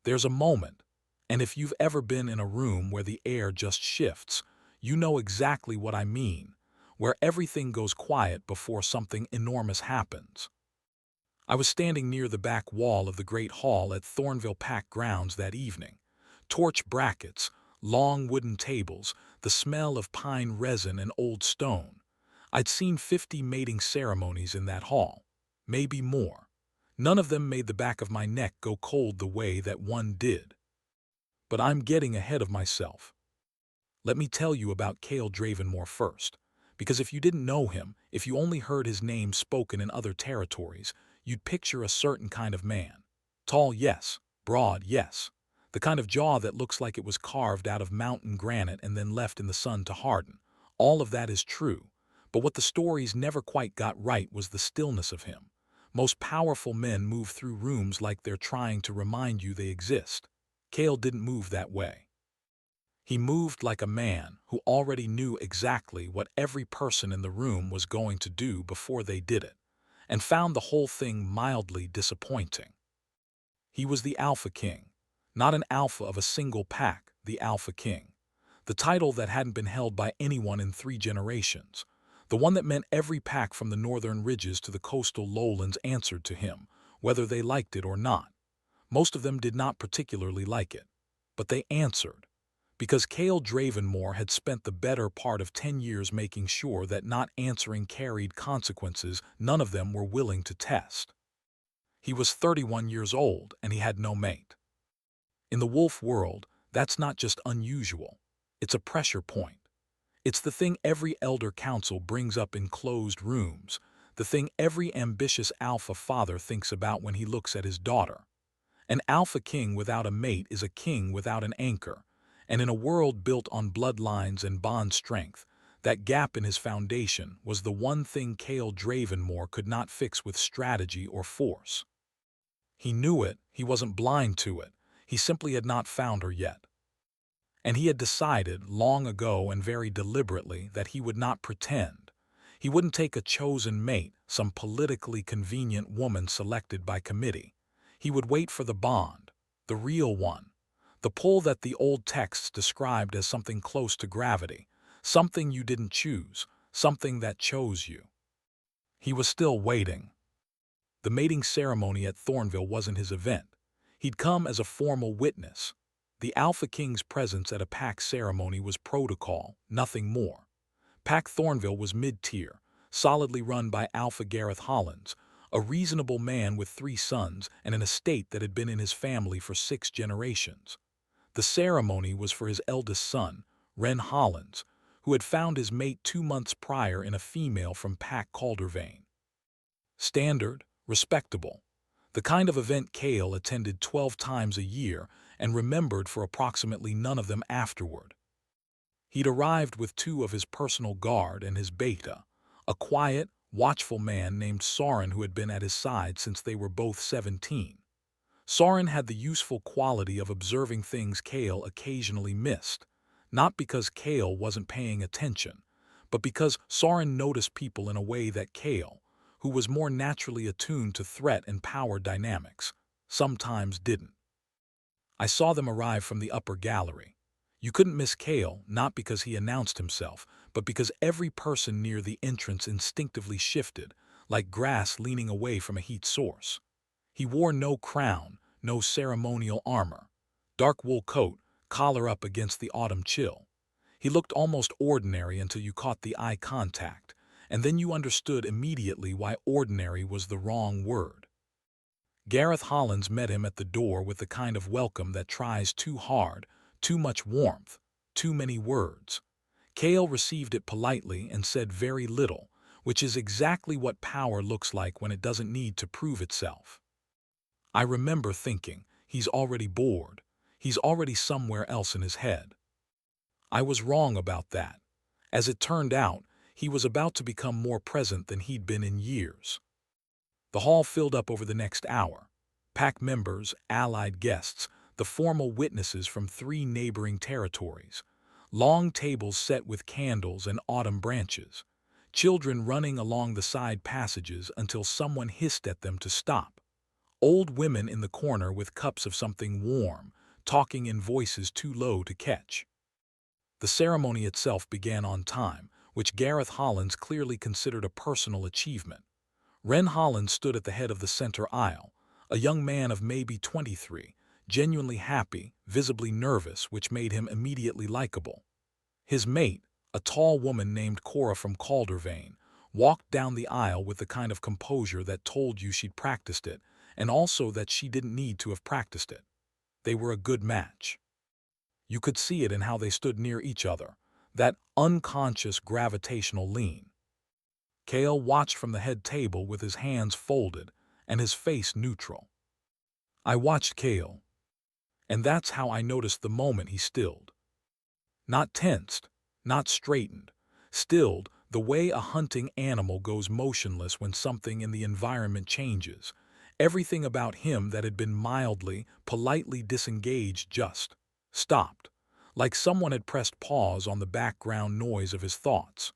There's a moment, and if you've ever been in a room where the air just shifts, you know exactly what I mean, where everything goes quiet before something enormous happens. I was standing near the back wall of the Great Hall at Thornville Park grounds that evening. Torch brackets, long wooden tables, the smell of pine resin and old stone. I'd seen 50 mating ceremonies in that hall, maybe more. None of them made the back of my neck go cold the way that one did. But I'm getting ahead of myself. Let me tell you about Cale Dravenmore first, because if you didn't know him, if you only heard his name spoken in other territories, you'd picture a certain kind of man. Tall, yes. Broad, yes. The kind of jaw that looks like it was carved out of mountain granite and then left in the sun to harden. All of that is true, but what the stories never quite got right was the stillness of him. Most powerful men move through rooms like they're trying to remind you they exist. Cale didn't move that way. He moved like a man who already knew exactly what every person in the room was going to do before they did it, and found the whole thing mildly disappointing. He was the Alpha King, not an alpha of a single pack, the Alpha King, the title that hadn't been held by anyone in 3 generations, the one that meant every pack from the northern ridges to the coastal lowlands answered to him, whether they liked it or not. Most of them did not particularly like it, but they answered. Because Cale Dravenmore had spent the better part of 10 years making sure that not answering carried consequences none of them were willing to test. He was 31 years old and he had no mate. In the wolf world, that's not just unusual. It's a pressure point. It's the thing every elder council brings up in closed rooms, the thing every ambitious alpha father thinks about when he looks at his daughter. An alpha king without a mate is a king without an anchor. And in a world built on bloodlines and bond strength, that gap in his foundation was the one thing Cale Dravenmore could not fix with strategy or force. He knew it, he wasn't blind to it, he simply had not found her yet. And he had decided, long ago and very deliberately, that he would not pretend. He wouldn't take a chosen mate, some politically convenient woman selected by committee. He would wait for the bond, the real one. The pull that the old texts described as something close to gravity, something you didn't choose, something that chose you. He was still waiting. The mating ceremony at Thornville wasn't his event. He'd come as a formal witness. The Alpha King's presence at a pack ceremony was protocol, nothing more. Pack Thornville was mid-tier, solidly run by Alpha Gareth Hollins, a reasonable man with 3 sons and an estate that had been in his family for 6 generations. The ceremony was for his eldest son, Ren Hollins, who had found his mate 2 months prior in a female from Pack Caldervane. Standard, respectable. The kind of event Cale attended 12 times a year and remembered for approximately none of them afterward. He'd arrived with 2 of his personal guard and his beta, a quiet, watchful man named Soren who had been at his side since they were both 17. Soren had the useful quality of observing things Cale occasionally missed, not because Cale wasn't paying attention, but because Soren noticed people in a way that Cale, who was more naturally attuned to threat and power dynamics, sometimes didn't. I saw them arrive from the upper gallery. You couldn't miss Cale, not because he announced himself, but because every person near the entrance instinctively shifted, like grass leaning away from a heat source. He wore no crown, no ceremonial armor. Dark wool coat, collar up against the autumn chill. He looked almost ordinary until you caught the eye contact, and then you understood immediately why ordinary was the wrong word. Gareth Hollins met him at the door with the kind of welcome that tries too hard, too much warmth, too many words. Cale received it politely and said very little, which is exactly what power looks like when it doesn't need to prove itself. I remember thinking, he's already bored. He's already somewhere else in his head. I was wrong about that. As it turned out, he was about to become more present than he'd been in years. The hall filled up over the next hour. Pack members, allied guests, the formal witnesses from 3 neighboring territories. Long tables set with candles and autumn branches. Children running along the side passages until someone hissed at them to stop. Old women in the corner with cups of something warm, talking in voices too low to catch. The ceremony itself began on time, which Gareth Hollins clearly considered a personal achievement. Ren Hollins stood at the head of the center aisle, a young man of maybe 23, genuinely happy, visibly nervous, which made him immediately likable. His mate, a tall woman named Cora from Caldervane, walked down the aisle with the kind of composure that told you she'd practiced it, and also that she didn't need to have practiced it. They were a good match. You could see it in how they stood near each other, that unconscious gravitational lean. Cale watched from the head table with his hands folded and his face neutral. I watched Cale, and that's how I noticed the moment he stilled. Not tensed, not straightened, stilled the way a hunting animal goes motionless when something in the environment changes. Everything about him that had been mildly, politely disengaged just stopped, like someone had pressed pause on the background noise of his thoughts.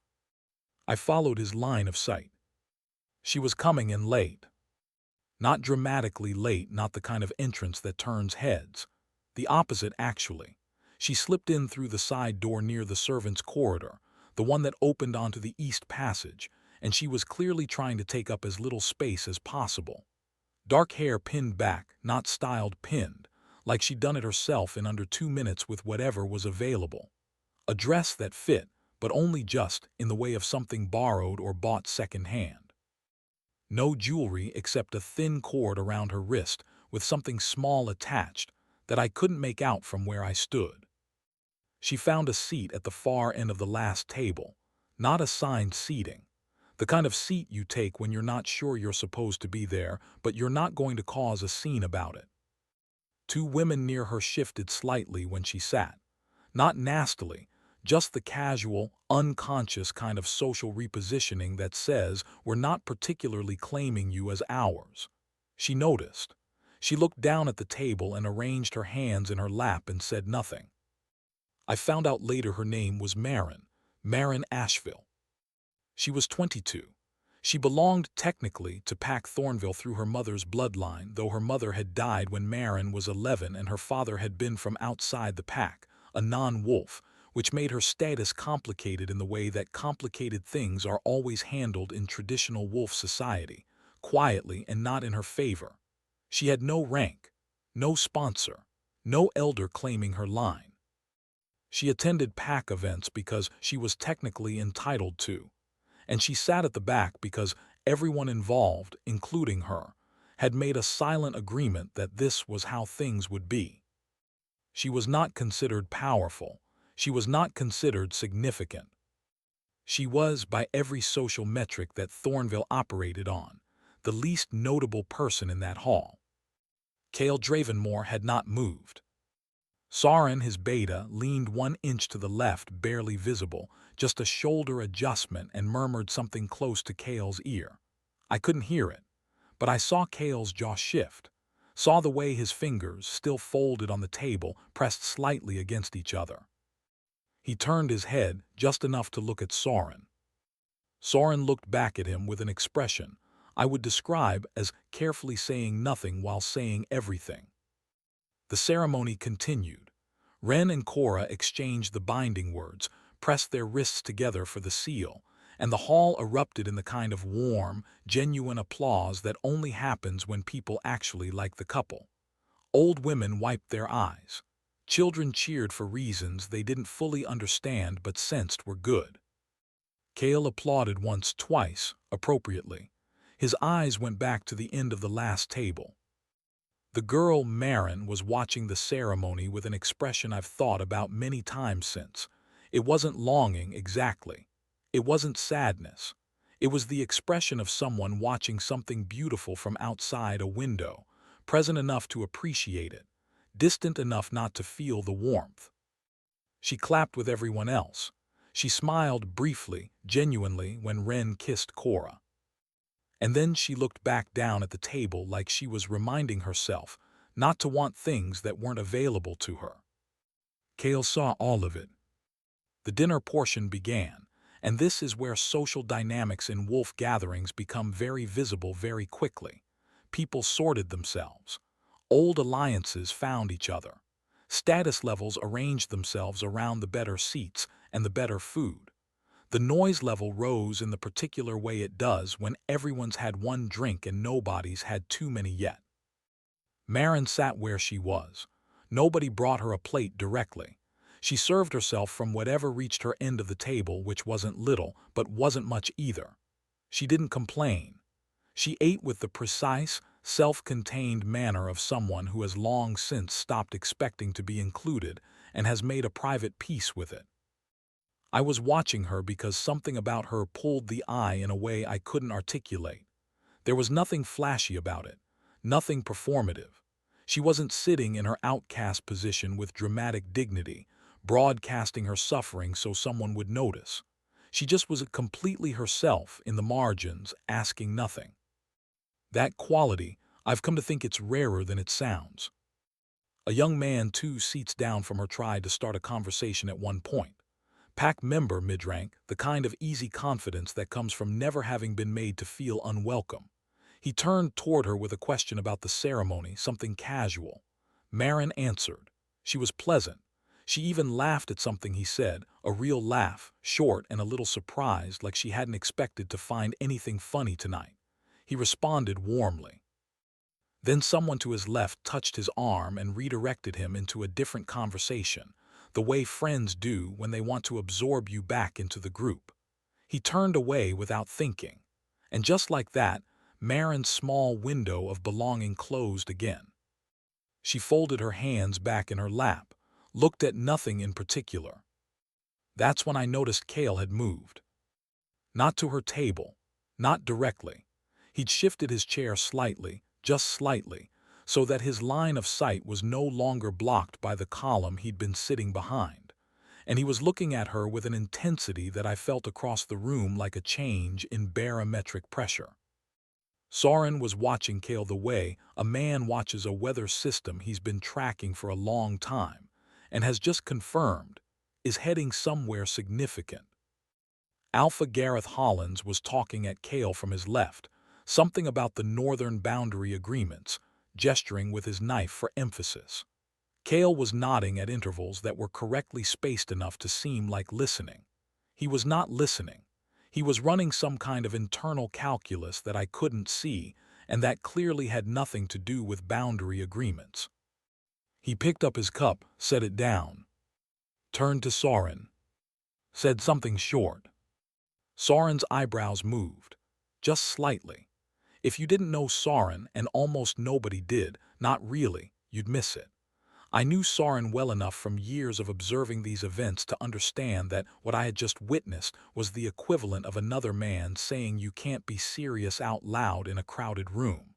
I followed his line of sight. She was coming in late. Not dramatically late, not the kind of entrance that turns heads. The opposite, actually. She slipped in through the side door near the servants' corridor, the one that opened onto the east passage, and she was clearly trying to take up as little space as possible. Dark hair pinned back, not styled pinned, like she'd done it herself in under 2 minutes with whatever was available. A dress that fit, but only just in the way of something borrowed or bought second-hand. No jewelry except a thin cord around her wrist with something small attached that I couldn't make out from where I stood. She found a seat at the far end of the last table, not assigned seating. The kind of seat you take when you're not sure you're supposed to be there, but you're not going to cause a scene about it. 2 women near her shifted slightly when she sat. Not nastily, just the casual, unconscious kind of social repositioning that says we're not particularly claiming you as ours. She noticed. She looked down at the table and arranged her hands in her lap and said nothing. I found out later her name was Marin Asheville. She was 22. She belonged technically to Pack Thornville through her mother's bloodline, though her mother had died when Marin was 11 and her father had been from outside the pack, a non-wolf, which made her status complicated in the way that complicated things are always handled in traditional wolf society, quietly and not in her favor. She had no rank, no sponsor, no elder claiming her line. She attended pack events because she was technically entitled to, and she sat at the back because everyone involved, including her, had made a silent agreement that this was how things would be. She was not considered powerful. She was not considered significant. She was, by every social metric that Thornville operated on, the least notable person in that hall. Cale Dravenmore had not moved. Soren, his beta, leaned 1 inch to the left, barely visible, just a shoulder adjustment, and murmured something close to Cale's ear. I couldn't hear it, but I saw Cale's jaw shift, saw the way his fingers, still folded on the table, pressed slightly against each other. He turned his head just enough to look at Soren. Soren looked back at him with an expression I would describe as carefully saying nothing while saying everything. The ceremony continued. Ren and Cora exchanged the binding words, pressed their wrists together for the seal, and the hall erupted in the kind of warm, genuine applause that only happens when people actually like the couple. Old women wiped their eyes. Children cheered for reasons they didn't fully understand but sensed were good. Cale applauded once, twice, appropriately. His eyes went back to the end of the last table. The girl, Marin, was watching the ceremony with an expression I've thought about many times since. It wasn't longing, exactly. It wasn't sadness. It was the expression of someone watching something beautiful from outside a window, present enough to appreciate it, distant enough not to feel the warmth. She clapped with everyone else. She smiled briefly, genuinely, when Ren kissed Cora. And then she looked back down at the table like she was reminding herself not to want things that weren't available to her. Cale saw all of it. The dinner portion began, and this is where social dynamics in wolf gatherings become very visible very quickly. People sorted themselves. Old alliances found each other. Status levels arranged themselves around the better seats and the better food. The noise level rose in the particular way it does when everyone's had one drink and nobody's had too many yet. Marin sat where she was. Nobody brought her a plate directly. She served herself from whatever reached her end of the table, which wasn't little, but wasn't much either. She didn't complain. She ate with the precise, self-contained manner of someone who has long since stopped expecting to be included and has made a private peace with it. I was watching her because something about her pulled the eye in a way I couldn't articulate. There was nothing flashy about it, nothing performative. She wasn't sitting in her outcast position with dramatic dignity, broadcasting her suffering so someone would notice. She just was completely herself in the margins, asking nothing. That quality, I've come to think it's rarer than it sounds. A young man 2 seats down from her tried to start a conversation at one point. Pack member mid-rank, the kind of easy confidence that comes from never having been made to feel unwelcome. He turned toward her with a question about the ceremony, something casual. Marin answered. She was pleasant. She even laughed at something he said, a real laugh, short and a little surprised, like she hadn't expected to find anything funny tonight. He responded warmly. Then someone to his left touched his arm and redirected him into a different conversation, the way friends do when they want to absorb you back into the group. He turned away without thinking. And just like that, Marin's small window of belonging closed again. She folded her hands back in her lap, looked at nothing in particular. That's when I noticed Cale had moved. Not to her table, not directly. He'd shifted his chair slightly, just slightly, so that his line of sight was no longer blocked by the column he'd been sitting behind. And he was looking at her with an intensity that I felt across the room like a change in barometric pressure. Soren was watching Cale the way a man watches a weather system he's been tracking for a long time and has just confirmed is heading somewhere significant. Alpha Gareth Hollins was talking at Cale from his left, something about the northern boundary agreements, gesturing with his knife for emphasis. Cale was nodding at intervals that were correctly spaced enough to seem like listening. He was not listening. He was running some kind of internal calculus that I couldn't see, and that clearly had nothing to do with boundary agreements. He picked up his cup, set it down, turned to Soren, said something short. Soren's eyebrows moved, just slightly. If you didn't know Soren, and almost nobody did, not really, you'd miss it. I knew Soren well enough from years of observing these events to understand that what I had just witnessed was the equivalent of another man saying you can't be serious out loud in a crowded room.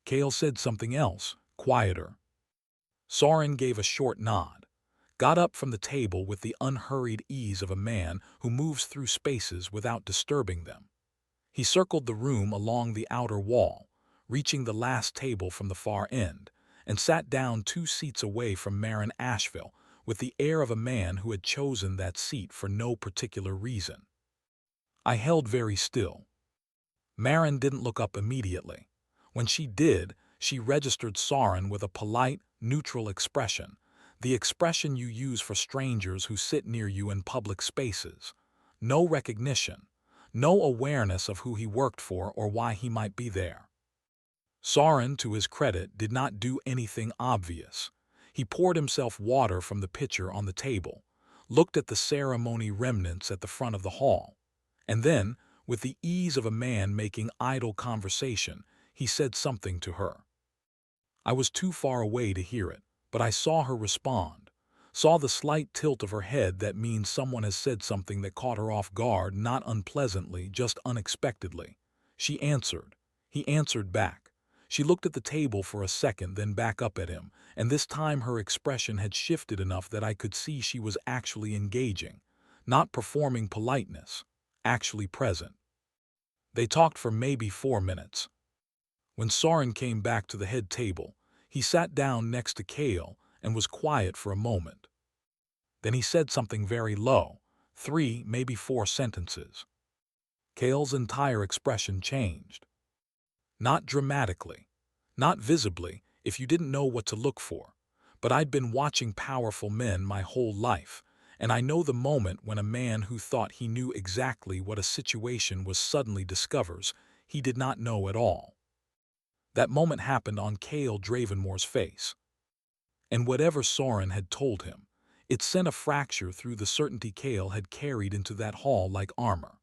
Cale said something else, quieter. Soren gave a short nod, got up from the table with the unhurried ease of a man who moves through spaces without disturbing them. He circled the room along the outer wall, reaching the last table from the far end, and sat down 2 seats away from Marin Asheville with the air of a man who had chosen that seat for no particular reason. I held very still. Marin didn't look up immediately. When she did, she registered Soren with a polite, neutral expression, the expression you use for strangers who sit near you in public spaces. No recognition, no awareness of who he worked for or why he might be there. Soren, to his credit, did not do anything obvious. He poured himself water from the pitcher on the table, looked at the ceremony remnants at the front of the hall, and then, with the ease of a man making idle conversation, he said something to her. I was too far away to hear it, but I saw her respond, saw the slight tilt of her head that means someone has said something that caught her off guard, not unpleasantly, just unexpectedly. She answered. He answered back. She looked at the table for a second, then back up at him, and this time her expression had shifted enough that I could see she was actually engaging, not performing politeness, actually present. They talked for maybe 4 minutes. When Soren came back to the head table, he sat down next to Cale and was quiet for a moment. Then he said something very low, 3, maybe 4 sentences. Cale's entire expression changed. Not dramatically, not visibly, if you didn't know what to look for. But I'd been watching powerful men my whole life, and I know the moment when a man who thought he knew exactly what a situation was suddenly discovers he did not know at all. That moment happened on Cale Dravenmore's face. And whatever Soren had told him, it sent a fracture through the certainty Cale had carried into that hall like armor.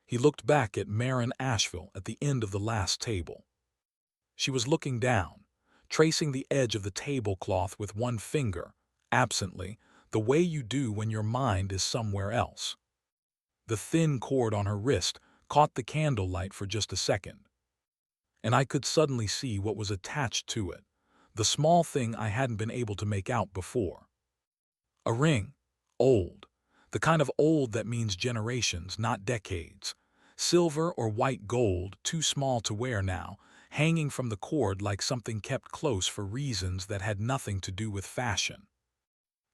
He looked back at Marin Asheville at the end of the last table. She was looking down, tracing the edge of the tablecloth with one finger, absently, the way you do when your mind is somewhere else. The thin cord on her wrist caught the candlelight for just a second, and I could suddenly see what was attached to it, the small thing I hadn't been able to make out before. A ring, old, the kind of old that means generations, not decades. Silver or white gold, too small to wear now, hanging from the cord like something kept close for reasons that had nothing to do with fashion.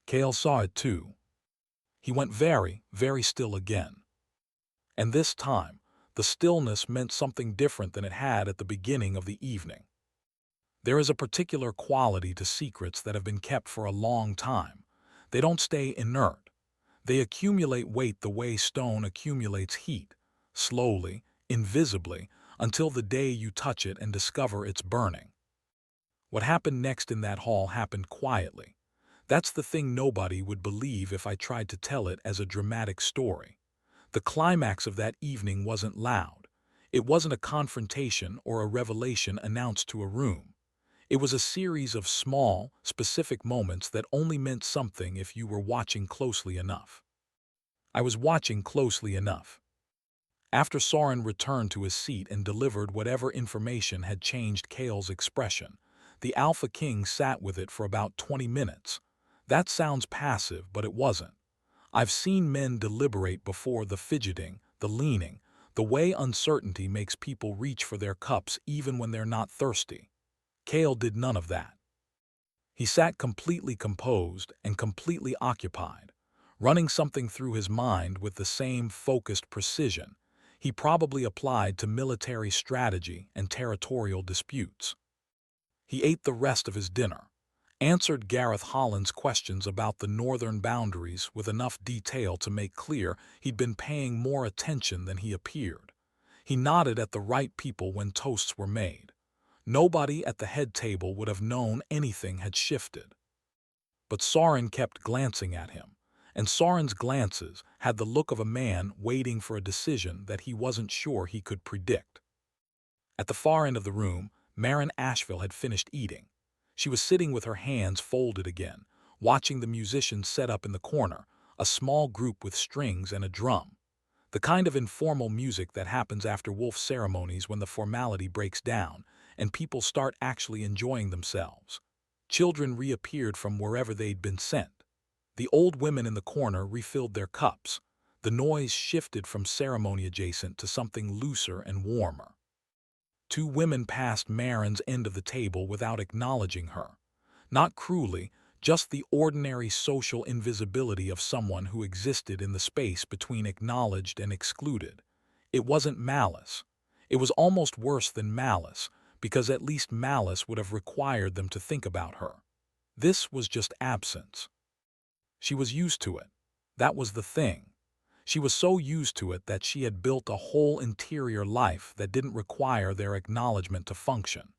Cale saw it too. He went very, very still again. And this time, the stillness meant something different than it had at the beginning of the evening. There is a particular quality to secrets that have been kept for a long time. They don't stay inert. They accumulate weight the way stone accumulates heat, slowly, invisibly, until the day you touch it and discover it's burning. What happened next in that hall happened quietly. That's the thing nobody would believe if I tried to tell it as a dramatic story. The climax of that evening wasn't loud. It wasn't a confrontation or a revelation announced to a room. It was a series of small, specific moments that only meant something if you were watching closely enough. I was watching closely enough. After Soren returned to his seat and delivered whatever information had changed Cale's expression, the Alpha King sat with it for about 20 minutes. That sounds passive, but it wasn't. I've seen men deliberate before the fidgeting, the leaning, the way uncertainty makes people reach for their cups even when they're not thirsty. Cale did none of that. He sat completely composed and completely occupied, running something through his mind with the same focused precision he probably applied to military strategy and territorial disputes. He ate the rest of his dinner, answered Gareth Holland's questions about the northern boundaries with enough detail to make clear he'd been paying more attention than he appeared. He nodded at the right people when toasts were made. Nobody at the head table would have known anything had shifted. But Soren kept glancing at him, and Soren's glances had the look of a man waiting for a decision that he wasn't sure he could predict. At the far end of the room, Marin Asheville had finished eating. She was sitting with her hands folded again, watching the musicians set up in the corner, a small group with strings and a drum. The kind of informal music that happens after wolf ceremonies when the formality breaks down and people start actually enjoying themselves. Children reappeared from wherever they'd been sent. The old women in the corner refilled their cups. The noise shifted from ceremony adjacent to something looser and warmer. Two women passed Marin's end of the table without acknowledging her. Not cruelly, just the ordinary social invisibility of someone who existed in the space between acknowledged and excluded. It wasn't malice. It was almost worse than malice, because at least malice would have required them to think about her. This was just absence. She was used to it. That was the thing. She was so used to it that she had built a whole interior life that didn't require their acknowledgement to function.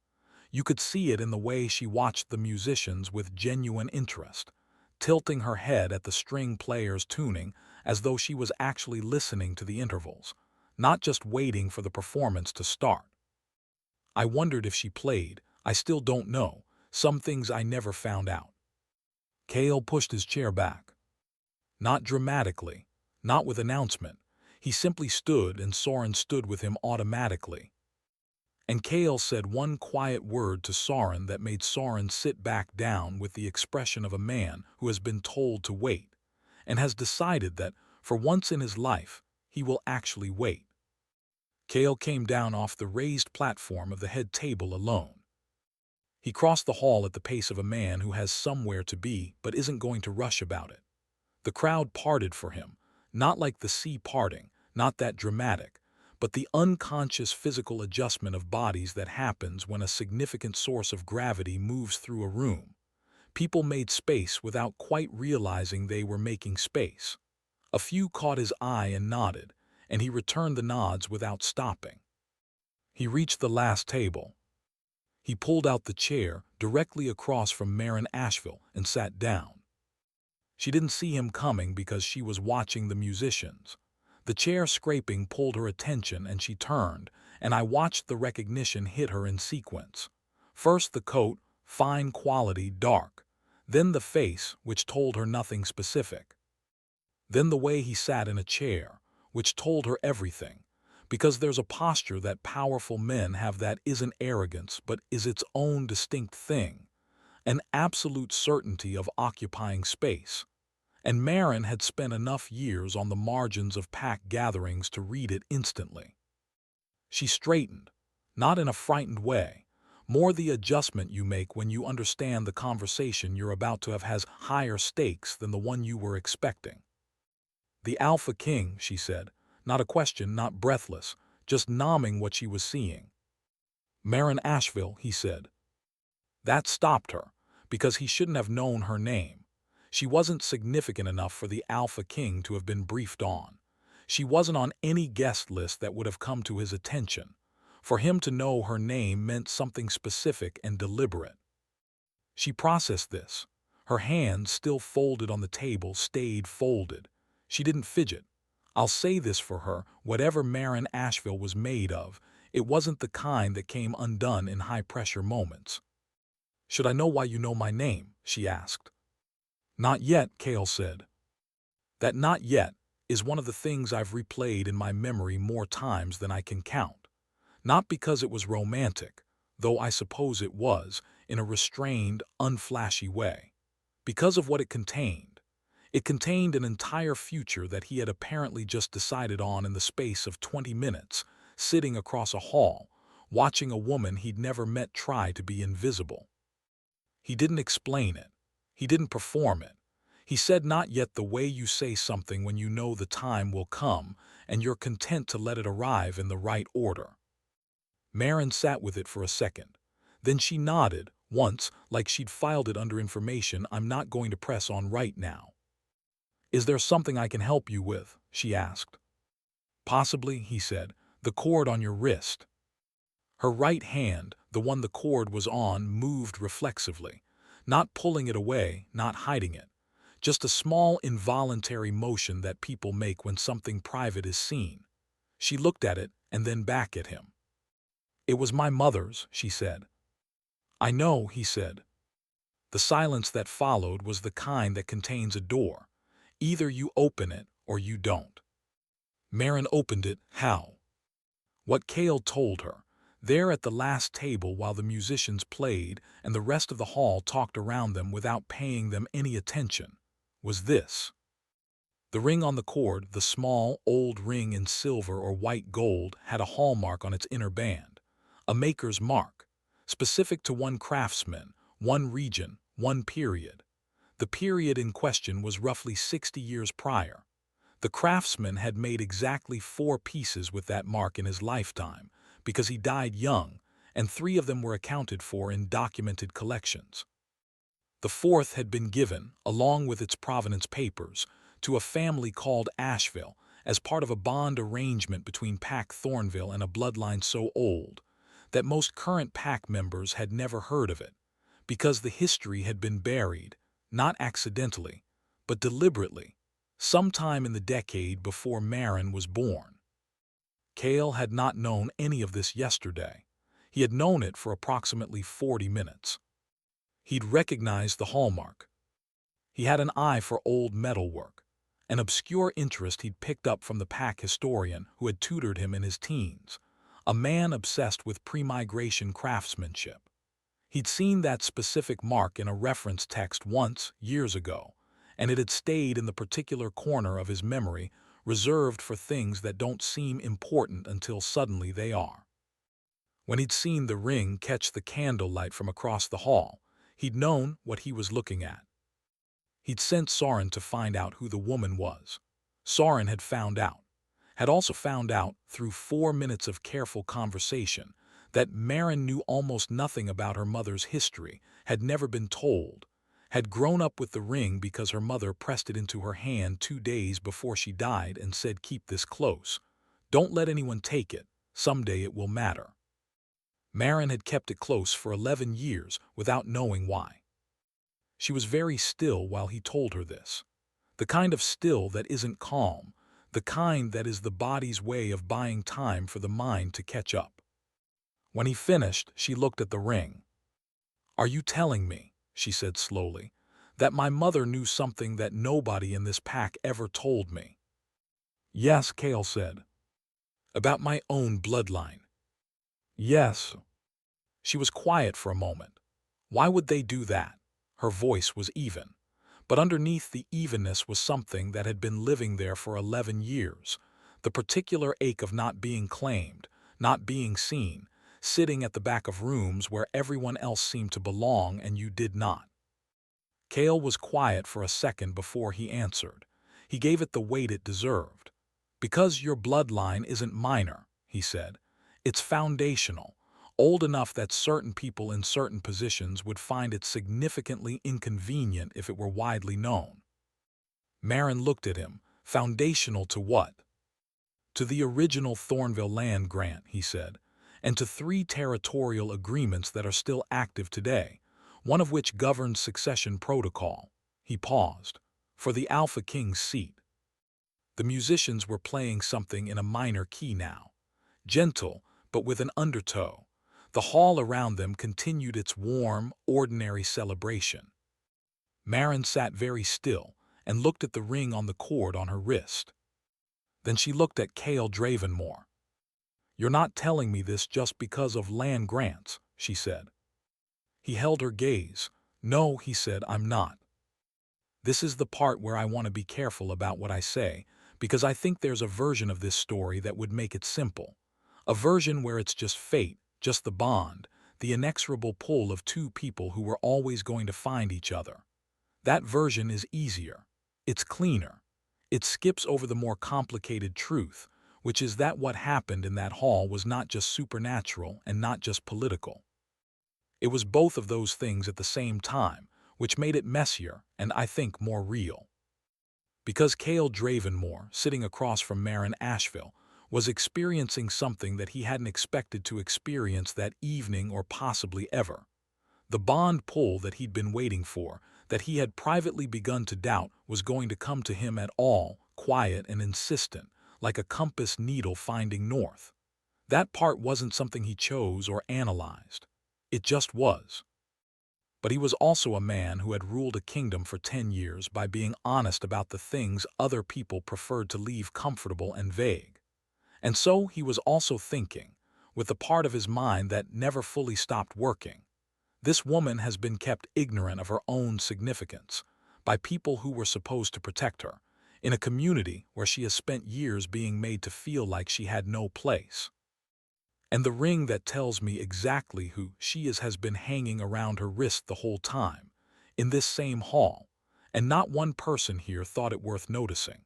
You could see it in the way she watched the musicians with genuine interest, tilting her head at the string players tuning as though she was actually listening to the intervals, not just waiting for the performance to start. I wondered if she played. I still don't know. Some things I never found out. Cale pushed his chair back. Not dramatically, not with announcement. He simply stood and Soren stood with him automatically. And Cale said one quiet word to Soren that made Soren sit back down with the expression of a man who has been told to wait, and has decided that, for once in his life, he will actually wait. Cale came down off the raised platform of the head table alone. He crossed the hall at the pace of a man who has somewhere to be but isn't going to rush about it. The crowd parted for him, not like the sea parting, not that dramatic, but the unconscious physical adjustment of bodies that happens when a significant source of gravity moves through a room. People made space without quite realizing they were making space. A few caught his eye and nodded, and he returned the nods without stopping. He reached the last table. He pulled out the chair directly across from Marin Asheville and sat down. She didn't see him coming because she was watching the musicians. The chair scraping pulled her attention and she turned, and I watched the recognition hit her in sequence. First the coat, fine quality, dark. Then the face, which told her nothing specific. Then the way he sat in a chair, which told her everything. Because there's a posture that powerful men have that isn't arrogance but is its own distinct thing. An absolute certainty of occupying space. And Marin had spent enough years on the margins of pack gatherings to read it instantly. She straightened, not in a frightened way, more the adjustment you make when you understand the conversation you're about to have has higher stakes than the one you were expecting. "The Alpha King," she said, not a question, not breathless, just nomming what she was seeing. "Marin Asheville," he said. That stopped her, because he shouldn't have known her name. She wasn't significant enough for the Alpha King to have been briefed on. She wasn't on any guest list that would have come to his attention. For him to know her name meant something specific and deliberate. She processed this. Her hands, still folded on the table, stayed folded. She didn't fidget. I'll say this for her, whatever Marin Asheville was made of, it wasn't the kind that came undone in high-pressure moments. "Should I know why you know my name?" she asked. "Not yet," Cale said. That "not yet" is one of the things I've replayed in my memory more times than I can count. Not because it was romantic, though I suppose it was, in a restrained, unflashy way. Because of what it contained. It contained an entire future that he had apparently just decided on in the space of 20 minutes, sitting across a hall, watching a woman he'd never met try to be invisible. He didn't explain it. He didn't perform it. He said not yet the way you say something when you know the time will come and you're content to let it arrive in the right order. Marin sat with it for a second. Then she nodded, once, like she'd filed it under information I'm not going to press on right now. "Is there something I can help you with?" she asked. "Possibly," he said, "the cord on your wrist." Her right hand, the one the cord was on, moved reflexively, not pulling it away, not hiding it. Just a small involuntary motion that people make when something private is seen. She looked at it and then back at him. "It was my mother's," she said. "I know," he said. The silence that followed was the kind that contains a door. Either you open it or you don't. Marin opened it. How? What Cale told her, there at the last table while the musicians played and the rest of the hall talked around them without paying them any attention, was this. The ring on the cord, the small, old ring in silver or white gold, had a hallmark on its inner band. A maker's mark, specific to one craftsman, one region, one period. The period in question was roughly 60 years prior. The craftsman had made exactly 4 pieces with that mark in his lifetime, because he died young, and 3 of them were accounted for in documented collections. The 4th had been given, along with its provenance papers, to a family called Asheville as part of a bond arrangement between Pack Thornville and a bloodline so old that most current Pack members had never heard of it, because the history had been buried, not accidentally, but deliberately, sometime in the decade before Marin was born. Cale had not known any of this yesterday. He had known it for approximately 40 minutes. He'd recognized the hallmark. He had an eye for old metalwork, an obscure interest he'd picked up from the Pack historian who had tutored him in his teens, a man obsessed with pre-migration craftsmanship. He'd seen that specific mark in a reference text once, years ago, and it had stayed in the particular corner of his memory reserved for things that don't seem important until suddenly they are. When he'd seen the ring catch the candlelight from across the hall, he'd known what he was looking at. He'd sent Soren to find out who the woman was. Soren had found out. had also found out through 4 minutes of careful conversation that Marin knew almost nothing about her mother's history, had never been told, had grown up with the ring because her mother pressed it into her hand 2 days before she died and said, "Keep this close. Don't let anyone take it. Someday it will matter." Marin had kept it close for 11 years without knowing why. She was very still while he told her this. The kind of still that isn't calm, the kind that is the body's way of buying time for the mind to catch up. When he finished, she looked at the ring. "Are you telling me," she said slowly, "that my mother knew something that nobody in this pack ever told me?" "Yes," Cale said. "About my own bloodline?" "Yes." She was quiet for a moment. Why would they do that? Her voice was even. But underneath the evenness was something that had been living there for 11 years. The particular ache of not being claimed, not being seen, sitting at the back of rooms where everyone else seemed to belong and you did not. Cale was quiet for a second before he answered. He gave it the weight it deserved. "Because your bloodline isn't minor," he said. "It's foundational, old enough that certain people in certain positions would find it significantly inconvenient if it were widely known." Marin looked at him. "Foundational to what?" "To the original Thornville land grant," he said, "and to 3 territorial agreements that are still active today, one of which governs succession protocol." He paused. "For the Alpha King's seat." The musicians were playing something in a minor key now. Gentle, but with an undertow. The hall around them continued its warm, ordinary celebration. Marin sat very still and looked at the ring on the cord on her wrist. Then she looked at Cale Dravenmore. "You're not telling me this just because of land grants," she said. He held her gaze. "No," he said, "I'm not. This is the part where I want to be careful about what I say, because I think there's a version of this story that would make it simple. A version where it's just fate, just the bond, the inexorable pull of 2 people who were always going to find each other. That version is easier. It's cleaner. It skips over the more complicated truth, which is that what happened in that hall was not just supernatural and not just political. It was both of those things at the same time, which made it messier and, I think, more real. Because Cale Dravenmore, sitting across from Marin Asheville, was experiencing something that he hadn't expected to experience that evening or possibly ever. The bond pull that he'd been waiting for, that he had privately begun to doubt was going to come to him at all, quiet and insistent, like a compass needle finding north. That part wasn't something he chose or analyzed. It just was. But he was also a man who had ruled a kingdom for 10 years by being honest about the things other people preferred to leave comfortable and vague. And so he was also thinking, with the part of his mind that never fully stopped working. This woman has been kept ignorant of her own significance by people who were supposed to protect her, in a community where she has spent years being made to feel like she had no place. And the ring that tells me exactly who she is has been hanging around her wrist the whole time, in this same hall, and not one person here thought it worth noticing.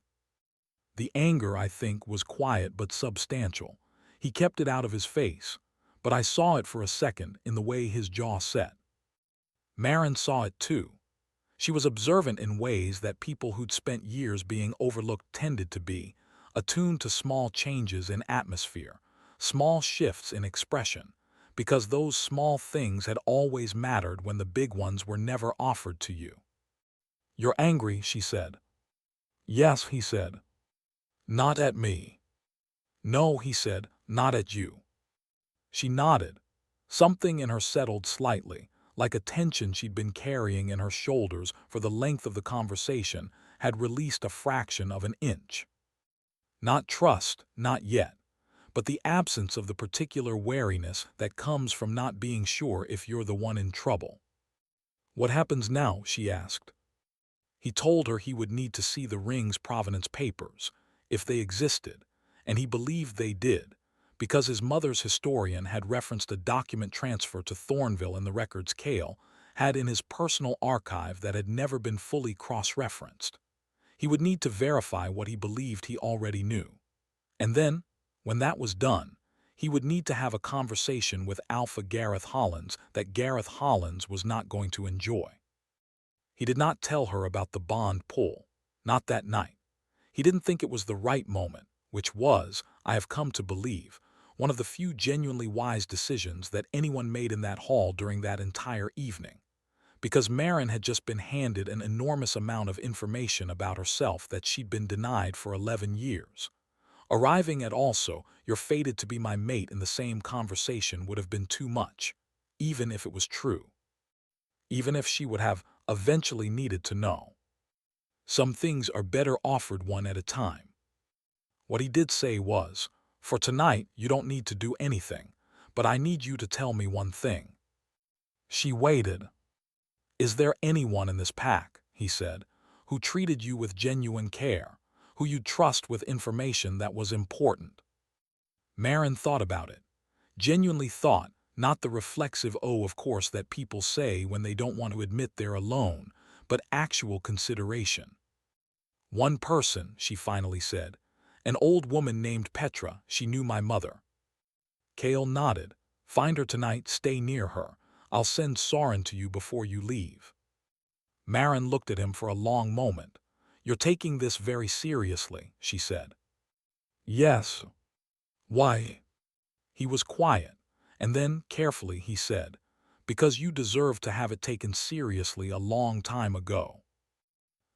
The anger, I think, was quiet but substantial. He kept it out of his face, but I saw it for a second in the way his jaw set. Marin saw it too. She was observant in ways that people who'd spent years being overlooked tended to be, attuned to small changes in atmosphere, small shifts in expression, because those small things had always mattered when the big ones were never offered to you. "You're angry," she said. "Yes," he said. "Not at me." "No," he said, "not at you." She nodded. Something in her settled slightly, like a tension she'd been carrying in her shoulders for the length of the conversation had released a fraction of an inch. Not trust, not yet, but the absence of the particular wariness that comes from not being sure if you're the one in trouble. "What happens now?" she asked. He told her he would need to see the ring's provenance papers, if they existed, and he believed they did, because his mother's historian had referenced a document transfer to Thornville in the records Cale had in his personal archive that had never been fully cross-referenced. He would need to verify what he believed he already knew. And then, when that was done, he would need to have a conversation with Alpha Gareth Hollins that Gareth Hollins was not going to enjoy. He did not tell her about the bond pull, not that night. He didn't think it was the right moment, which was, I have come to believe, one of the few genuinely wise decisions that anyone made in that hall during that entire evening. Because Marin had just been handed an enormous amount of information about herself that she'd been denied for 11 years. Arriving at also, "You're fated to be my mate" in the same conversation would have been too much, even if it was true. Even if she would have eventually needed to know. Some things are better offered one at a time. What he did say was, "For tonight, you don't need to do anything, but I need you to tell me one thing." She waited. "Is there anyone in this pack," he said, "who treated you with genuine care, who you'd trust with information that was important?" Marin thought about it. Genuinely thought, not the reflexive "oh of course" that people say when they don't want to admit they're alone, but actual consideration. "One person," she finally said. "An old woman named Petra. She knew my mother." Kale nodded. "Find her tonight, stay near her. I'll send Soren to you before you leave." Marin looked at him for a long moment. "You're taking this very seriously," she said. "Yes." "Why?" He was quiet, and then, carefully, he said, "Because you deserve to have it taken seriously a long time ago."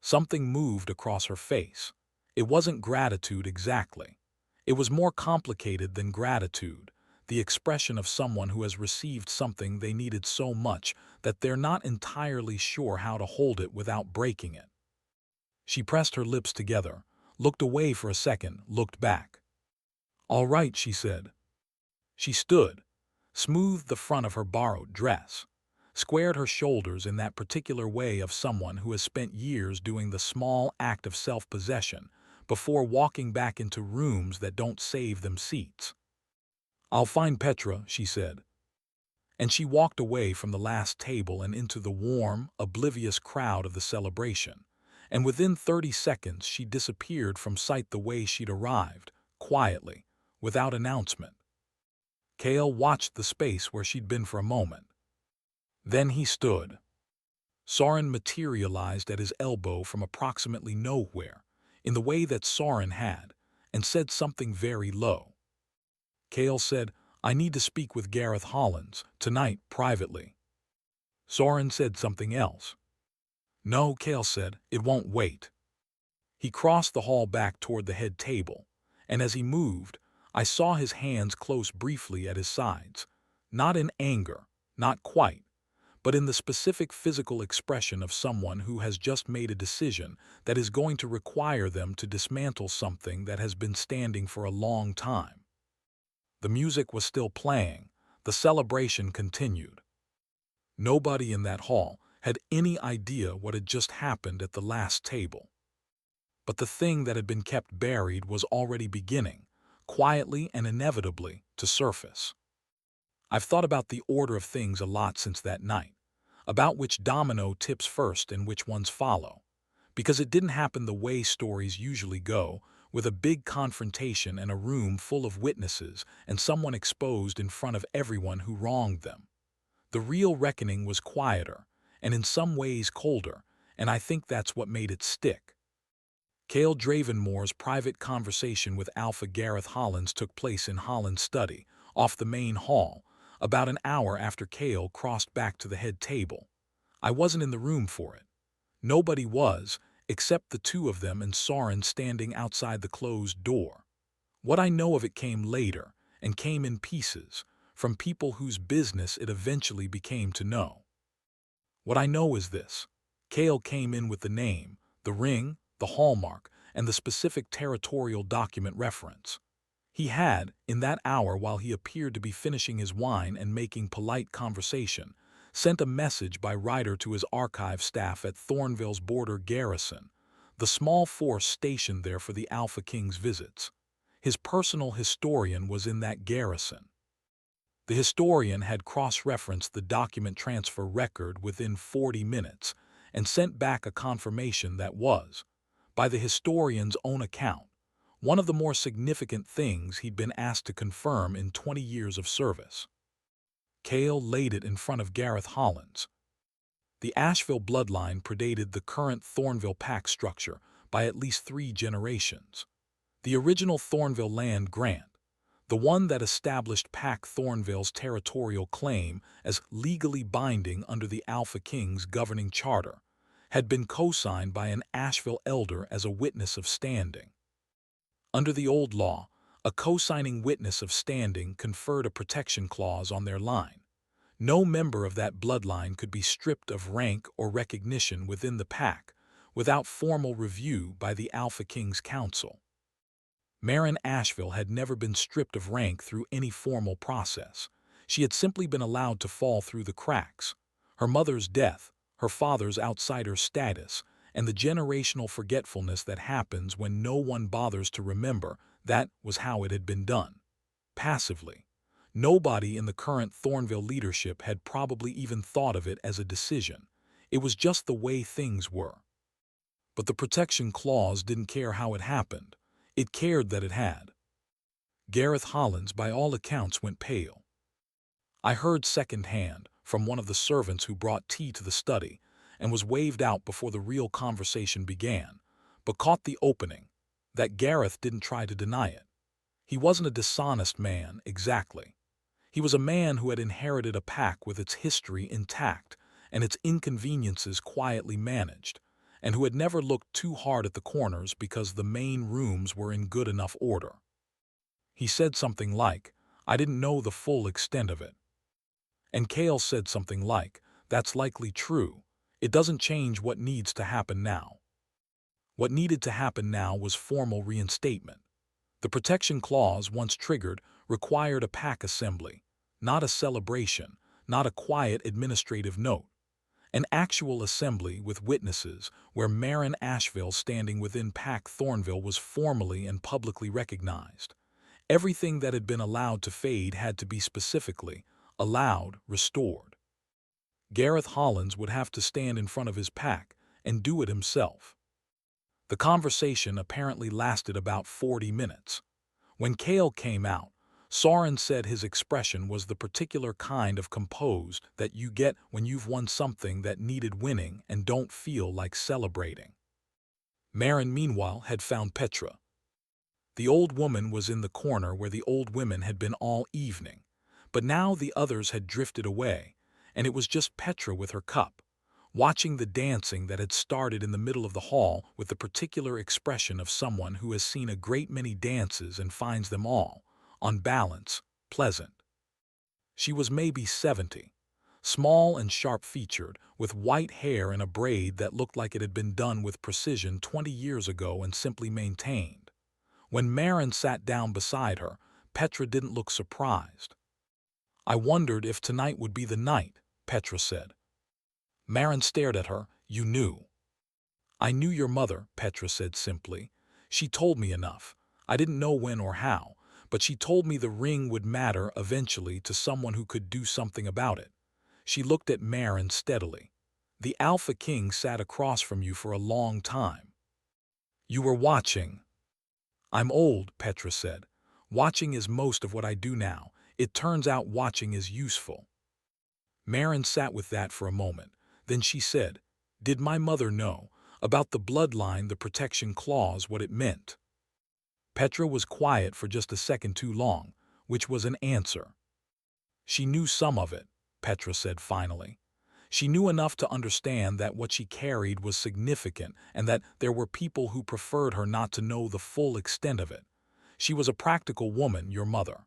Something moved across her face. It wasn't gratitude exactly. It was more complicated than gratitude, the expression of someone who has received something they needed so much that they're not entirely sure how to hold it without breaking it. She pressed her lips together, looked away for a second, looked back. "All right," she said. She stood, smoothed the front of her borrowed dress, squared her shoulders in that particular way of someone who has spent years doing the small act of self-possession before walking back into rooms that don't save them seats. "I'll find Petra," she said. And she walked away from the last table and into the warm, oblivious crowd of the celebration, and within 30 seconds she disappeared from sight the way she'd arrived, quietly, without announcement. Kale watched the space where she'd been for a moment. Then he stood. Soren materialized at his elbow from approximately nowhere, in the way that Soren had, and said something very low. Kale said, "I need to speak with Gareth Hollins, tonight, privately." Soren said something else. "No," Kale said, "it won't wait." He crossed the hall back toward the head table, and as he moved, I saw his hands close briefly at his sides, not in anger, not quite, but in the specific physical expression of someone who has just made a decision that is going to require them to dismantle something that has been standing for a long time. The music was still playing. The celebration continued. Nobody in that hall had any idea what had just happened at the last table. But the thing that had been kept buried was already beginning, quietly and inevitably, to surface. I've thought about the order of things a lot since that night, about which domino tips first and which ones follow, because it didn't happen the way stories usually go, with a big confrontation and a room full of witnesses and someone exposed in front of everyone who wronged them. The real reckoning was quieter, and in some ways colder, and I think that's what made it stick. Kale Dravenmore's private conversation with Alpha Gareth Hollins took place in Hollins' study, off the main hall, about an hour after Kale crossed back to the head table. I wasn't in the room for it. Nobody was, except the two of them and Soren standing outside the closed door. What I know of it came later, and came in pieces, from people whose business it eventually became to know. What I know is this. Kale came in with the name, the ring, the hallmark, and the specific territorial document reference. He had, in that hour while he appeared to be finishing his wine and making polite conversation, sent a message by writer to his archive staff at Thornville's border garrison, the small force stationed there for the Alpha King's visits. His personal historian was in that garrison. The historian had cross-referenced the document transfer record within 40 minutes and sent back a confirmation that was, by the historian's own account, one of the more significant things he'd been asked to confirm in 20 years of service. Cale laid it in front of Gareth Hollins. The Asheville bloodline predated the current Thornville pack structure by at least 3 generations. The original Thornville land grant, the one that established Pack Thornville's territorial claim as legally binding under the Alpha King's governing charter, had been co-signed by an Asheville elder as a witness of standing. Under the old law, a co-signing witness of standing conferred a protection clause on their line. No member of that bloodline could be stripped of rank or recognition within the pack without formal review by the Alpha King's council. Marin Asheville had never been stripped of rank through any formal process. She had simply been allowed to fall through the cracks. Her mother's death, her father's outsider status, and the generational forgetfulness that happens when no one bothers to remember, that was how it had been done. Passively. Nobody in the current Thornville leadership had probably even thought of it as a decision. It was just the way things were. But the protection clause didn't care how it happened. It cared that it had. Gareth Hollins, by all accounts, went pale. I heard secondhand from one of the servants who brought tea to the study and was waved out before the real conversation began, but caught the opening, that Gareth didn't try to deny it. He wasn't a dishonest man, exactly. He was a man who had inherited a pack with its history intact and its inconveniences quietly managed, and who had never looked too hard at the corners because the main rooms were in good enough order. He said something like, "I didn't know the full extent of it." And Cale said something like, "That's likely true. It doesn't change what needs to happen now." What needed to happen now was formal reinstatement. The protection clause, once triggered, required a pack assembly, not a celebration, not a quiet administrative note. An actual assembly with witnesses where Marin Asheville standing within Pack Thornville was formally and publicly recognized. Everything that had been allowed to fade had to be specifically, allowed, restored. Gareth Hollins would have to stand in front of his pack and do it himself. The conversation apparently lasted about 40 minutes. When Cale came out, Soren said his expression was the particular kind of composed that you get when you've won something that needed winning and don't feel like celebrating. Marin, meanwhile, had found Petra. The old woman was in the corner where the old women had been all evening, but now the others had drifted away, and it was just Petra with her cup, watching the dancing that had started in the middle of the hall with the particular expression of someone who has seen a great many dances and finds them all, on balance, pleasant. She was maybe 70, small and sharp-featured, with white hair in a braid that looked like it had been done with precision 20 years ago and simply maintained. When Marin sat down beside her, Petra didn't look surprised. "I wondered if tonight would be the night," Petra said. Marin stared at her. "You knew." "I knew your mother," Petra said simply. "She told me enough. I didn't know when or how, but she told me the ring would matter eventually to someone who could do something about it." She looked at Marin steadily. "The Alpha King sat across from you for a long time. You were watching." "I'm old," Petra said. "Watching is most of what I do now. It turns out watching is useful." Marin sat with that for a moment. Then she said, "Did my mother know about the bloodline, the protection clause, what it meant?" Petra was quiet for just a second too long, which was an answer. "She knew some of it," Petra said finally. "She knew enough to understand that what she carried was significant and that there were people who preferred her not to know the full extent of it. She was a practical woman, your mother.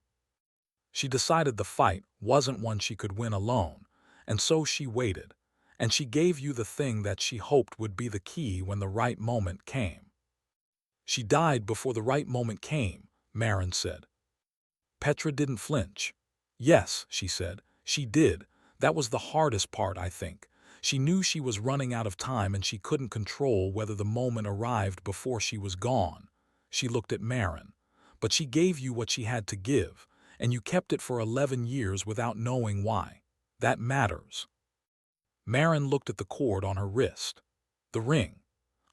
She decided the fight wasn't one she could win alone, and so she waited, and she gave you the thing that she hoped would be the key when the right moment came." "She died before the right moment came," Marin said. Petra didn't flinch. "Yes," she said, "she did. That was the hardest part, I think. She knew she was running out of time and she couldn't control whether the moment arrived before she was gone." She looked at Marin. "But she gave you what she had to give, and you kept it for 11 years without knowing why. That matters." Marin looked at the cord on her wrist. "The ring.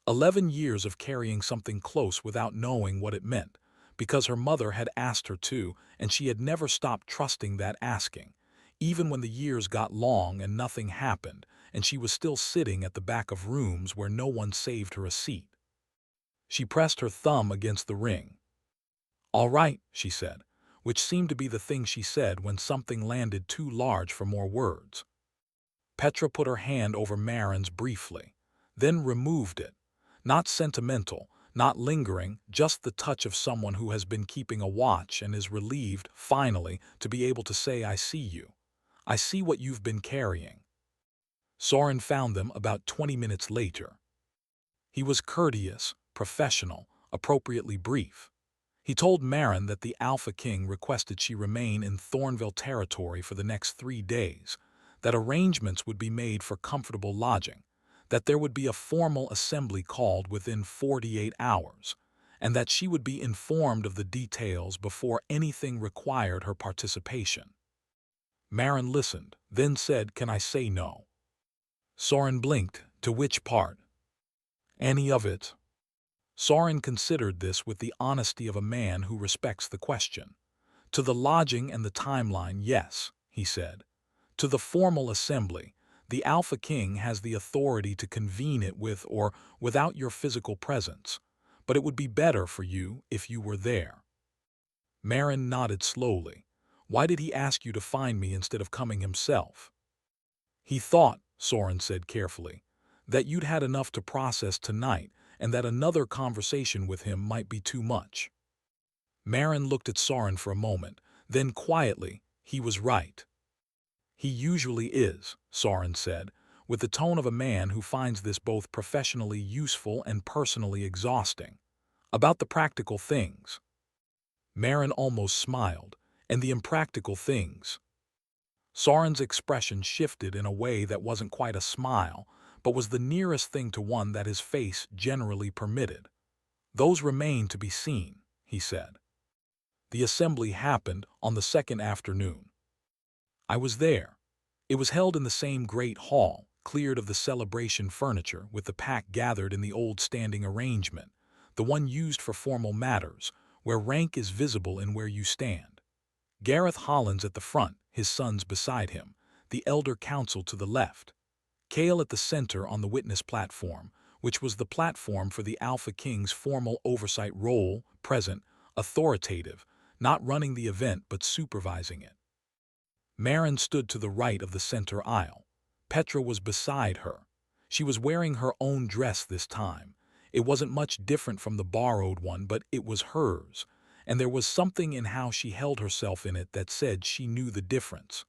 11 years of carrying something close without knowing what it meant, because her mother had asked her to, and she had never stopped trusting that asking, even when the years got long and nothing happened, and she was still sitting at the back of rooms where no one saved her a seat. She pressed her thumb against the ring. "All right," she said, which seemed to be the thing she said when something landed too large for more words. Petra put her hand over Marin's briefly, then removed it. Not sentimental, not lingering, just the touch of someone who has been keeping a watch and is relieved, finally, to be able to say, "I see you. I see what you've been carrying." Soren found them about 20 minutes later. He was courteous, professional, appropriately brief. He told Marin that the Alpha King requested she remain in Thornville territory for the next 3 days, that arrangements would be made for comfortable lodging, that there would be a formal assembly called within 48 hours, and that she would be informed of the details before anything required her participation. Marin listened, then said, "Can I say no?" Soren blinked. "To which part?" "Any of it." Soren considered this with the honesty of a man who respects the question. "To the lodging and the timeline, yes," he said. "To the formal assembly, the Alpha King has the authority to convene it with or without your physical presence, but it would be better for you if you were there." Marin nodded slowly. "Why did he ask you to find me instead of coming himself?" "He thought," Soren said carefully, "that you'd had enough to process tonight and that another conversation with him might be too much." Marin looked at Soren for a moment, then quietly, "He was right." "He usually is," Soren said, with the tone of a man who finds this both professionally useful and personally exhausting. "About the practical things." Marin almost smiled. "And the impractical things." Soren's expression shifted in a way that wasn't quite a smile, but was the nearest thing to one that his face generally permitted. "Those remain to be seen," he said. The assembly happened on the second afternoon. I was there. It was held in the same great hall, cleared of the celebration furniture, with the pack gathered in the old standing arrangement, the one used for formal matters, where rank is visible in where you stand. Gareth Hollins at the front, his sons beside him, the elder council to the left. Cale at the center on the witness platform, which was the platform for the Alpha King's formal oversight role, present, authoritative, not running the event but supervising it. Marin stood to the right of the center aisle. Petra was beside her. She was wearing her own dress this time. It wasn't much different from the borrowed one, but it was hers, and there was something in how she held herself in it that said she knew the difference.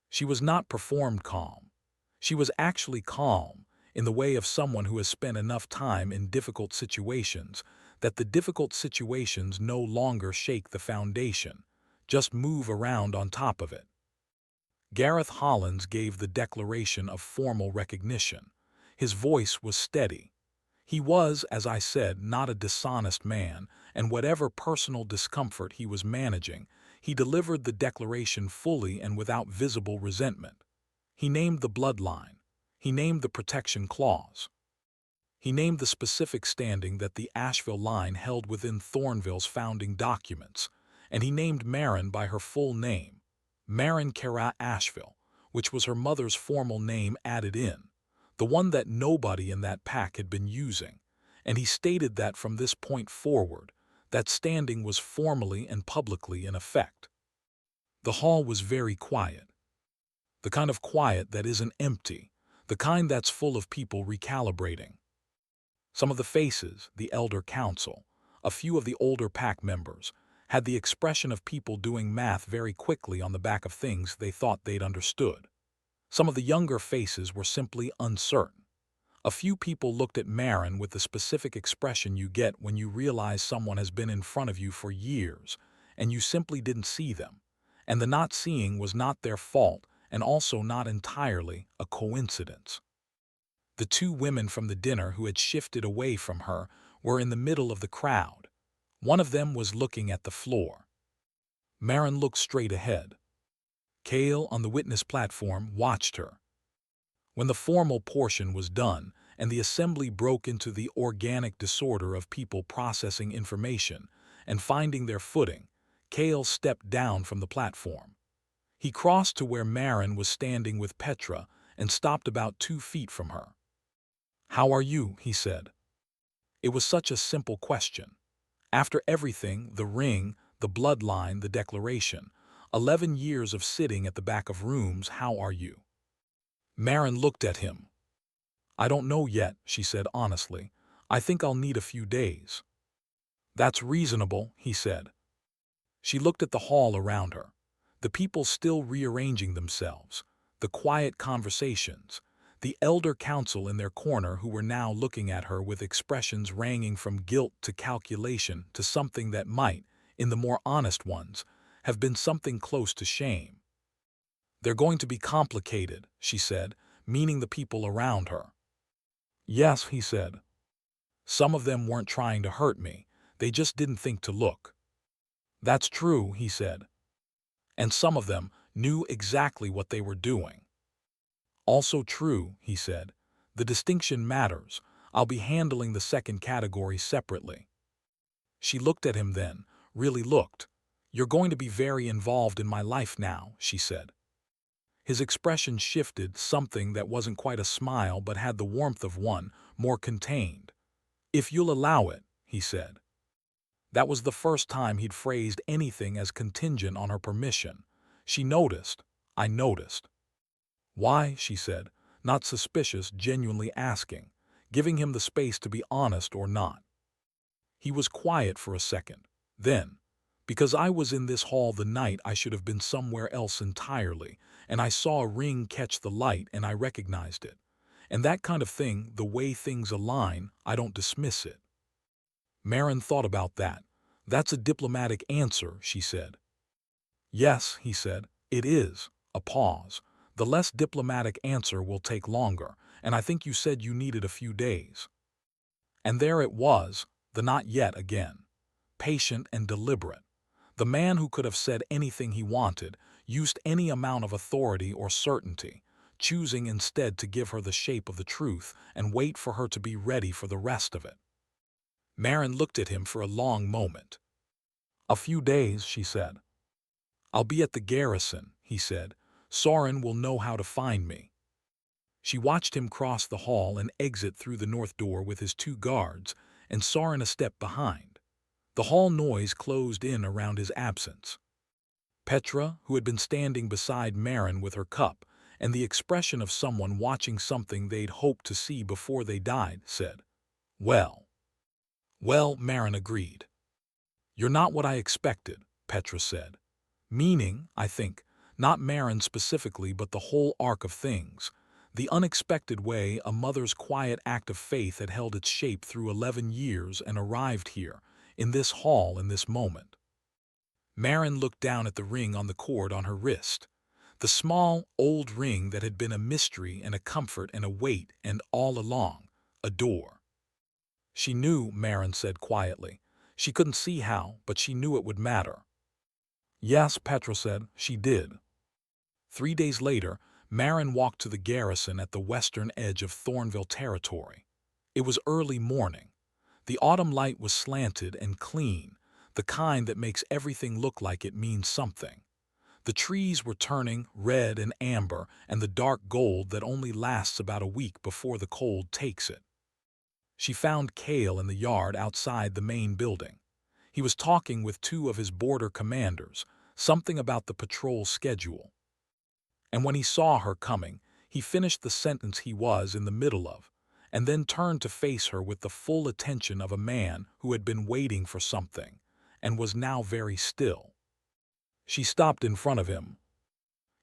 She was not performed calm. She was actually calm, in the way of someone who has spent enough time in difficult situations, that the difficult situations no longer shake the foundation, just move around on top of it. Gareth Hollins gave the declaration of formal recognition. His voice was steady. He was, as I said, not a dishonest man, and whatever personal discomfort he was managing, he delivered the declaration fully and without visible resentment. He named the bloodline. He named the protection clause. He named the specific standing that the Asheville line held within Thornville's founding documents, and he named Marin by her full name, Marin Kara Asheville, which was her mother's formal name added in, the one that nobody in that pack had been using, and he stated that from this point forward, that standing was formally and publicly in effect. The hall was very quiet. The kind of quiet that isn't empty, the kind that's full of people recalibrating. Some of the faces, the elder council, a few of the older pack members, had the expression of people doing math very quickly on the back of things they thought they'd understood. Some of the younger faces were simply uncertain. A few people looked at Marin with the specific expression you get when you realize someone has been in front of you for years, and you simply didn't see them, and the not seeing was not their fault and also not entirely a coincidence. The two women from the dinner who had shifted away from her were in the middle of the crowd. One of them was looking at the floor. Marin looked straight ahead. Cale, on the witness platform, watched her. When the formal portion was done, and the assembly broke into the organic disorder of people processing information and finding their footing. Kale stepped down from the platform. He crossed to where Marin was standing with Petra and stopped about 2 feet from her. "How are you?" he said. It was such a simple question. After everything, the ring, the bloodline, the declaration, 11 years of sitting at the back of rooms, how are you? Marin looked at him. "I don't know yet," she said honestly. "I think I'll need a few days." "That's reasonable," he said. She looked at the hall around her. The people still rearranging themselves, the quiet conversations, the elder council in their corner who were now looking at her with expressions ranging from guilt to calculation to something that might, in the more honest ones, have been something close to shame. "They're going to be complicated," she said, meaning the people around her. "Yes," he said. "Some of them weren't trying to hurt me. They just didn't think to look." "That's true," he said. "And some of them knew exactly what they were doing." "Also true," he said. "The distinction matters. I'll be handling the second category separately." She looked at him then, really looked. "You're going to be very involved in my life now," she said. His expression shifted, something that wasn't quite a smile but had the warmth of one, more contained. "If you'll allow it," he said. That was the first time he'd phrased anything as contingent on her permission. She noticed. "I noticed." "Why?" she said, not suspicious, genuinely asking, giving him the space to be honest or not. He was quiet for a second. Then, "Because I was in this hall the night I should have been somewhere else entirely, and I saw a ring catch the light and I recognized it. And that kind of thing, the way things align, I don't dismiss it." Marin thought about that. "That's a diplomatic answer," she said. "Yes," he said, "it is." A pause. "The less diplomatic answer will take longer, and I think you said you needed a few days." And there it was, the not yet again. Patient and deliberate. The man who could have said anything he wanted, used any amount of authority or certainty, choosing instead to give her the shape of the truth and wait for her to be ready for the rest of it. Marin looked at him for a long moment. "A few days," she said. "I'll be at the garrison," he said. "Soren will know how to find me." She watched him cross the hall and exit through the north door with his 2 guards, and Soren a step behind. The hall noise closed in around his absence. Petra, who had been standing beside Marin with her cup, and the expression of someone watching something they'd hoped to see before they died, said, "Well." "Well," Marin agreed. "You're not what I expected," Petra said. Meaning, I think, not Marin specifically but the whole arc of things. The unexpected way a mother's quiet act of faith had held its shape through 11 years and arrived here, in this hall in this moment. Marin looked down at the ring on the cord on her wrist. The small, old ring that had been a mystery and a comfort and a weight and, all along, a door. She knew, Marin said quietly. She couldn't see how, but she knew it would matter. "Yes," Petra said, she did. 3 days later, Marin walked to the garrison at the western edge of Thornville territory. It was early morning. The autumn light was slanted and clean, the kind that makes everything look like it means something. The trees were turning red and amber and the dark gold that only lasts about a week before the cold takes it. She found Kale in the yard outside the main building. He was talking with 2 of his border commanders, something about the patrol schedule. And when he saw her coming, he finished the sentence he was in the middle of, and then turned to face her with the full attention of a man who had been waiting for something, and was now very still. She stopped in front of him.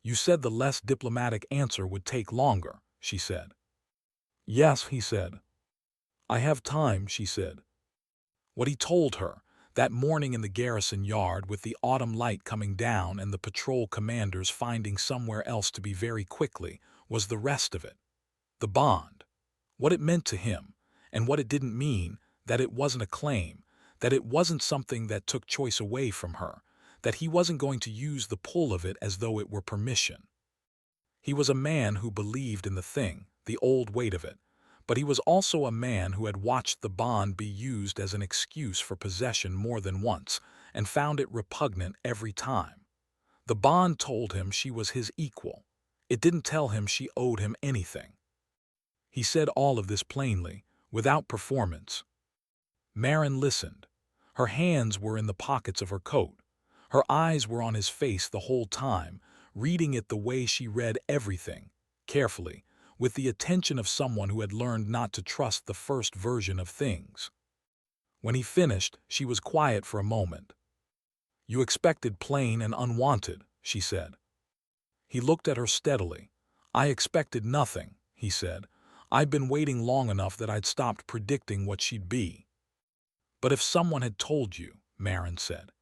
"You said the less diplomatic answer would take longer," she said. "Yes," he said. "I have time," she said. What he told her, that morning in the garrison yard with the autumn light coming down and the patrol commanders finding somewhere else to be very quickly, was the rest of it. The bond. What it meant to him, and what it didn't mean, that it wasn't a claim, that it wasn't something that took choice away from her, that he wasn't going to use the pull of it as though it were permission. He was a man who believed in the thing, the old weight of it, But he was also a man who had watched the bond be used as an excuse for possession more than once and found it repugnant every time. The bond told him she was his equal. It didn't tell him she owed him anything. He said all of this plainly, without performance. Marin listened. Her hands were in the pockets of her coat. Her eyes were on his face the whole time, reading it the way she read everything, carefully, with the attention of someone who had learned not to trust the first version of things. When he finished, she was quiet for a moment. "You expected plain and unwanted," she said. He looked at her steadily. "I expected nothing," he said. "I've been waiting long enough that I'd stopped predicting what she'd be." "But if someone had told you," Marin said,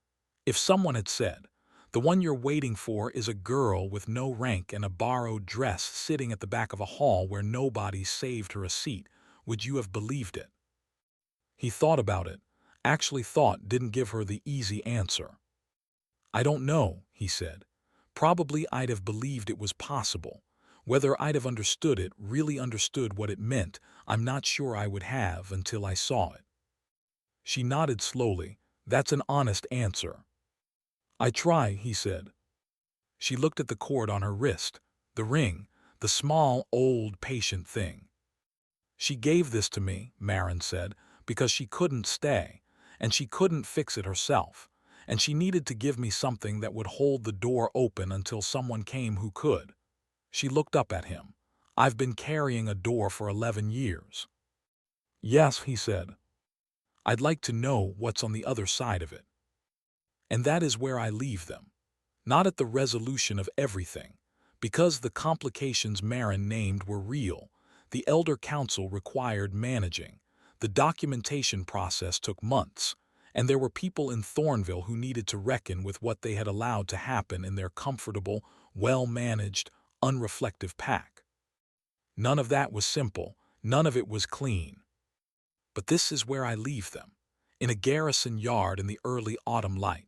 "if someone had said, the one you're waiting for is a girl with no rank and a borrowed dress sitting at the back of a hall where nobody saved her a seat, would you have believed it?" He thought about it. Actually thought didn't give her the easy answer. "I don't know," he said. "Probably I'd have believed it was possible. Whether I'd have understood it, really understood what it meant, I'm not sure I would have until I saw it." She nodded slowly. "That's an honest answer." "I try," he said. She looked at the cord on her wrist, the ring, the small, old, patient thing. "She gave this to me," Marin said, "because she couldn't stay, and she couldn't fix it herself, and she needed to give me something that would hold the door open until someone came who could." She looked up at him. "I've been carrying a door for 11 years. "Yes," he said. "I'd like to know what's on the other side of it. And that is where I leave them. Not at the resolution of everything. Because the complications Marin named were real, the Elder Council required managing, the documentation process took months, and there were people in Thornville who needed to reckon with what they had allowed to happen in their comfortable, well-managed, unreflective pack. None of that was simple, none of it was clean. But this is where I leave them. In a garrison yard in the early autumn light,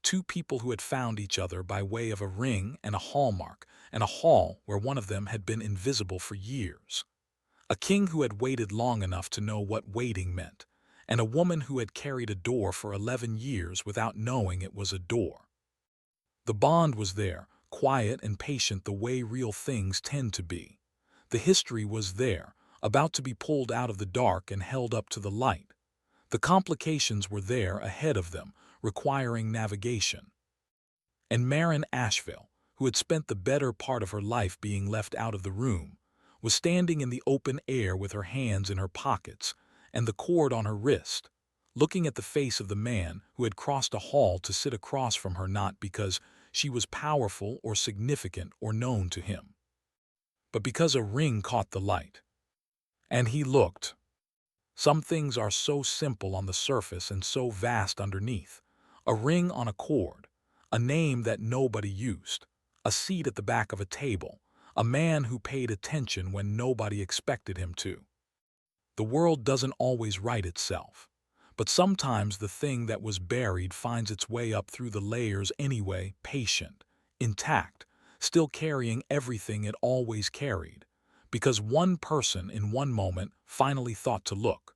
two people who had found each other by way of a ring and a hallmark, and a hall where one of them had been invisible for years. A king who had waited long enough to know what waiting meant, and a woman who had carried a door for 11 years without knowing it was a door. The bond was there, quiet and patient the way real things tend to be. The history was there, about to be pulled out of the dark and held up to the light. The complications were there ahead of them, requiring navigation. And Marin Asheville, who had spent the better part of her life being left out of the room, was standing in the open air with her hands in her pockets and the cord on her wrist, looking at the face of the man who had crossed a hall to sit across from her, not because she was powerful or significant or known to him, but because a ring caught the light. And he looked. Some things are so simple on the surface and so vast underneath. A ring on a cord, a name that nobody used, a seat at the back of a table, a man who paid attention when nobody expected him to. The world doesn't always right itself, but sometimes the thing that was buried finds its way up through the layers anyway, patient, intact, still carrying everything it always carried, because one person in one moment finally thought to look.